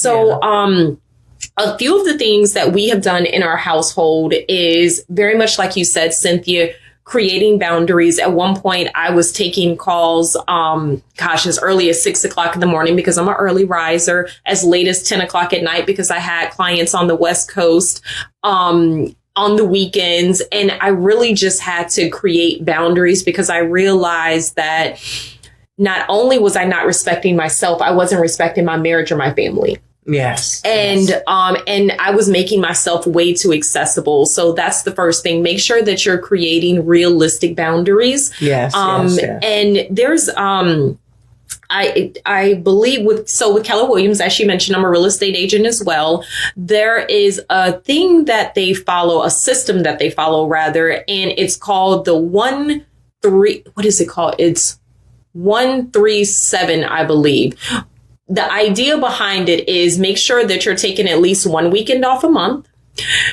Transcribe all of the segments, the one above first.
So, a few of the things that we have done in our household is very much like you said, Cynthia, creating boundaries. At one point, I was taking calls, as early as 6 o'clock in the morning because I'm an early riser, as late as 10 o'clock at night because I had clients on the West Coast, on the weekends. And I really just had to create boundaries because I realized that not only was I not respecting myself, I wasn't respecting my marriage or my family. Yes. And I was making myself way too accessible. So that's the first thing. Make sure that you're creating realistic boundaries. Yes. And there's I believe with Keller Williams, as she mentioned, I'm a real estate agent as well. There is a thing that they follow, a system that they follow rather, and it's called the 1-3. What is it called? It's 1-3-7, I believe. The idea behind it is make sure that you're taking at least one weekend off a month.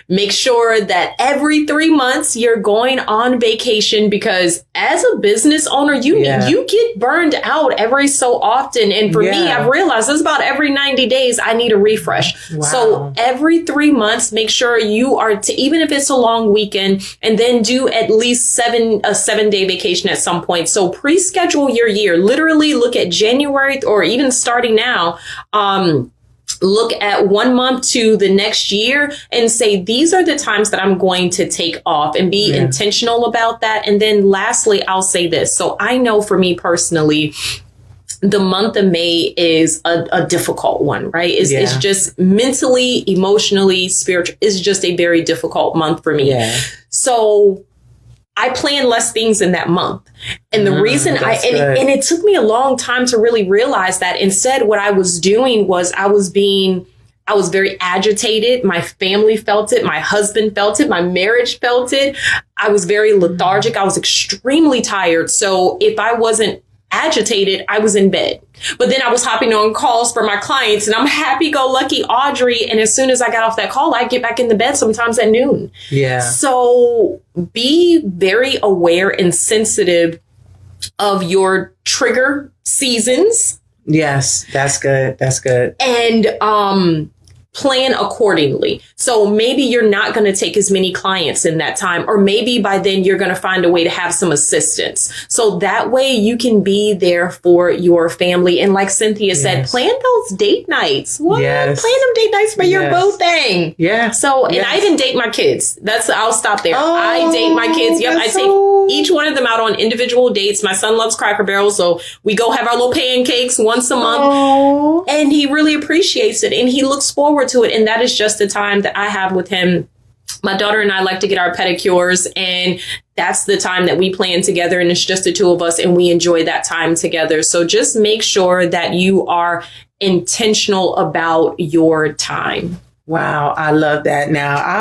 Make sure that every 3 months you're going on vacation, because as a business owner, you get burned out every so often. And for me, I've realized it's about every 90 days, I need a refresh. Wow. So every 3 months, make sure you are, even if it's a long weekend, and then do at least a 7-day vacation at some point. So pre-schedule your year, literally look at January, or even starting now, look at 1 month to the next year and say, these are the times that I'm going to take off, and be intentional about that. And then lastly, I'll say this. So I know for me personally, the month of May is a difficult one, right? It's just mentally, emotionally, spiritual. It's just a very difficult month for me. Yeah. So I plan less things in that month. And the reason and it took me a long time to really realize that. Instead, what I was doing was I was very agitated. My family felt it. My husband felt it. My marriage felt it. I was very lethargic. I was extremely tired. So if I wasn't agitated, I was in bed. But then I was hopping on calls for my clients, and I'm happy-go-lucky Audrey. And as soon as I got off that call, I'd get back in the bed sometimes at noon. Yeah. So be very aware and sensitive of your trigger seasons. Yes, that's good. That's good. And plan accordingly. So maybe you're not going to take as many clients in that time, or maybe by then you're going to find a way to have some assistance. So that way you can be there for your family. And like Cynthia said, plan those date nights. What? Plan them date nights for your boo thing. Yeah. So, and I even date my kids. I'll stop there. Oh, I date my kids. Yep. I take each one of them out on individual dates. My son loves Cracker Barrel, so we go have our little pancakes once a month. And he really appreciates it, and he looks forward to it. And that is just the time that I have with him. My daughter and I like to get our pedicures, and that's the time that we plan together, and it's just the two of us, and we enjoy that time together. So just make sure that you are intentional about your time. Wow, I love that. Now,